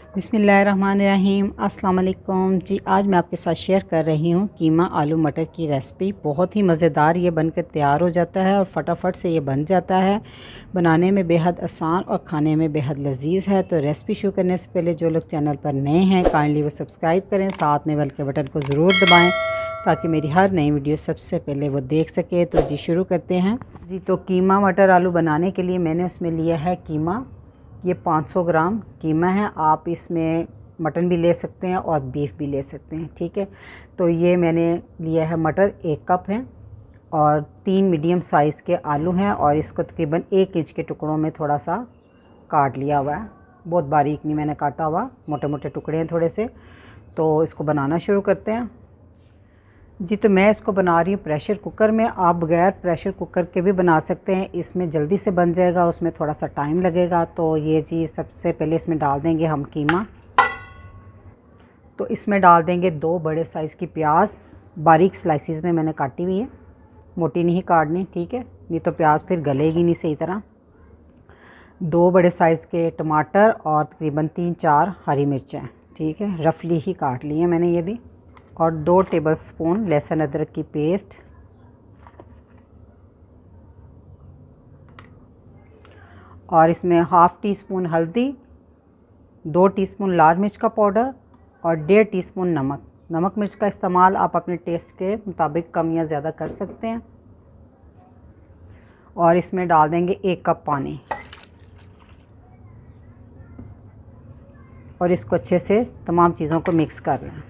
बिस्मिल्लाहिर्रहमानिर्रहीम। अस्सलाम वालेकुम जी। आज मैं आपके साथ शेयर कर रही हूँ कीमा आलू मटर की रेसिपी। बहुत ही मज़ेदार ये बनकर तैयार हो जाता है और फटाफट से ये बन जाता है। बनाने में बेहद आसान और खाने में बेहद लजीज है। तो रेसिपी शुरू करने से पहले जो लोग चैनल पर नए हैं काइंडली वो सब्सक्राइब करें, साथ में बेल के बटन को ज़रूर दबाएँ ताकि मेरी हर नई वीडियो सबसे पहले वो देख सके। तो जी शुरू करते हैं जी। तो कीमा मटर आलू बनाने के लिए मैंने उसमें लिया है कीमा। ये 500 ग्राम कीमा है। आप इसमें मटन भी ले सकते हैं और बीफ भी ले सकते हैं, ठीक है। तो ये मैंने लिया है मटर 1 कप है और 3 मीडियम साइज़ के आलू हैं और इसको तकरीबन 1 इंच के टुकड़ों में थोड़ा सा काट लिया हुआ है। बहुत बारीक नहीं मैंने काटा हुआ, मोटे मोटे टुकड़े हैं थोड़े से। तो इसको बनाना शुरू करते हैं जी। तो मैं इसको बना रही हूँ प्रेशर कुकर में। आप बगैर प्रेशर कुकर के भी बना सकते हैं, इसमें जल्दी से बन जाएगा, उसमें थोड़ा सा टाइम लगेगा। तो ये जी सबसे पहले इसमें डाल देंगे हम कीमा। तो इसमें डाल देंगे 2 बड़े साइज़ की प्याज, बारीक स्लाइसिस में मैंने काटी हुई है, मोटी नहीं काटनी, ठीक है, नहीं तो प्याज फिर गलेगी नहीं सही तरह। 2 बड़े साइज़ के टमाटर और तकरीबन 3-4 हरी मिर्चें, ठीक है, रफली ही काट ली हैं मैंने ये भी। और 2 टेबलस्पून लहसुन अदरक की पेस्ट, और इसमें हाफ़ टी स्पून हल्दी, 2 टीस्पून लाल मिर्च का पाउडर और 1.5 टीस्पून नमक। नमक मिर्च का इस्तेमाल आप अपने टेस्ट के मुताबिक कम या ज़्यादा कर सकते हैं। और इसमें डाल देंगे 1 कप पानी और इसको अच्छे से तमाम चीज़ों को मिक्स कर लें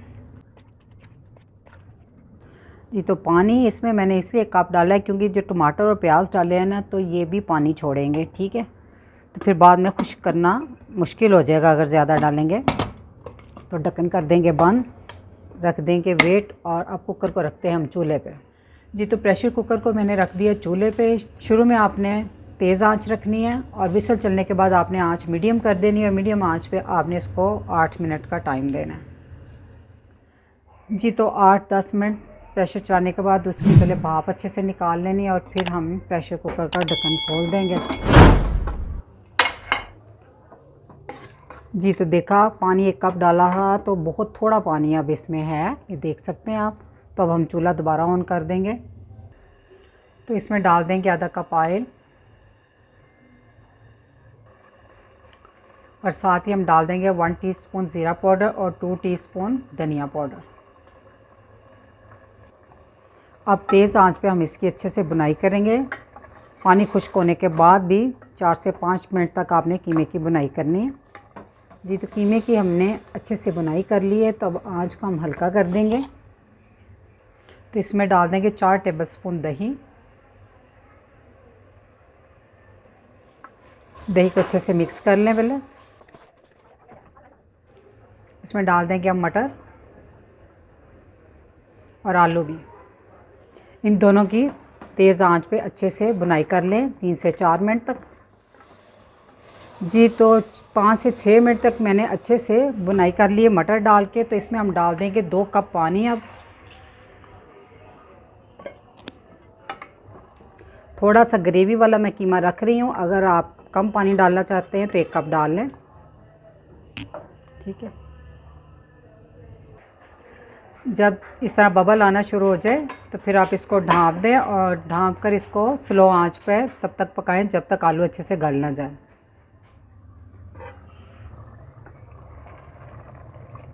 जी। तो पानी इसमें मैंने इसलिए 1 कप डाला है क्योंकि जो टमाटर और प्याज डाले हैं ना, तो ये भी पानी छोड़ेंगे, ठीक है। तो फिर बाद में खुश्क करना मुश्किल हो जाएगा अगर ज़्यादा डालेंगे। तो ढक्कन कर देंगे बंद, रख देंगे वेट। और अब कुकर को रखते हैं हम चूल्हे पे जी। तो प्रेशर कुकर को मैंने रख दिया चूल्हे पे। शुरू में आपने तेज़ आंच रखनी है और विसल चलने के बाद आपने आंच मीडियम कर देनी है और मीडियम आंच पे आपने इसको 8 मिनट का टाइम देना है जी। तो 8-10 मिनट प्रेशर चलाने के बाद उसकी पहले भाप अच्छे से निकाल लेनी है और फिर हम प्रेशर कुकर का ढक्कन खोल देंगे जी। तो देखा पानी 1 कप डाला था तो बहुत थोड़ा पानी अब इसमें है, ये देख सकते हैं आप। तो अब हम चूल्हा दोबारा ऑन कर देंगे। तो इसमें डाल देंगे आधा कप ऑयल और साथ ही हम डाल देंगे 1 टीस्पून ज़ीरा पाउडर और 2 टीस्पून धनिया पाउडर। अब तेज़ आंच पे हम इसकी अच्छे से बुनाई करेंगे। पानी खुश्क होने के बाद भी 4 से 5 मिनट तक आपने कीमे की बुनाई करनी है जी। तो कीमे की हमने अच्छे से बुनाई कर ली है। तो अब आंच को हम हल्का कर देंगे। तो इसमें डाल देंगे 4 टेबलस्पून दही। दही को अच्छे से मिक्स कर लें पहले। इसमें डाल देंगे हम मटर और आलू भी। इन दोनों की तेज़ आंच पे अच्छे से बुनाई कर लें 3 से 4 मिनट तक जी। तो 5 से 6 मिनट तक मैंने अच्छे से बुनाई कर ली है मटर डाल के। तो इसमें हम डाल देंगे 2 कप पानी। अब थोड़ा सा ग्रेवी वाला मैं कीमा रख रही हूँ, अगर आप कम पानी डालना चाहते हैं तो 1 कप डाल लें, ठीक है। जब इस तरह बबल आना शुरू हो जाए तो फिर आप इसको ढाँप दें और ढाँप कर इसको स्लो आंच पे तब तक पकाएं जब तक आलू अच्छे से गल ना जाए।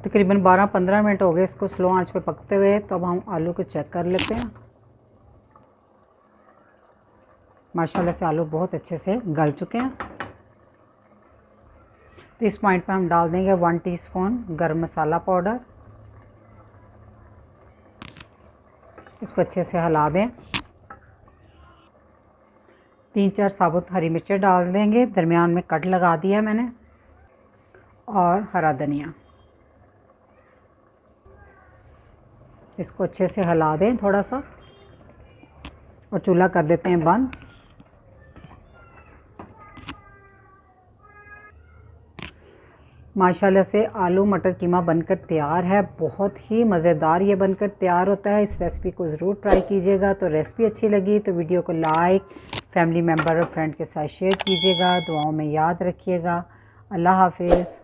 तकरीबन 12-15 मिनट हो गए इसको स्लो आंच पे पकते हुए। तो अब हम आलू को चेक कर लेते हैं। माशाल्लाह से आलू बहुत अच्छे से गल चुके हैं। तो इस पॉइंट पे हम डाल देंगे 1 टीस्पून गरम मसाला पाउडर। इसको अच्छे से हिला दें। 3-4 साबुत हरी मिर्चें डाल देंगे, दरमियान में कट लगा दिया मैंने, और हरा धनिया। इसको अच्छे से हिला दें थोड़ा सा और चूल्हा कर देते हैं बंद। माशाल्लाह से आलू मटर कीमा बनकर तैयार है। बहुत ही मज़ेदार ये बनकर तैयार होता है। इस रेसिपी को ज़रूर ट्राई कीजिएगा। तो रेसिपी अच्छी लगी तो वीडियो को लाइक, फैमिली मेम्बर और फ्रेंड के साथ शेयर कीजिएगा। दुआओं में याद रखिएगा। अल्लाह हाफिज़।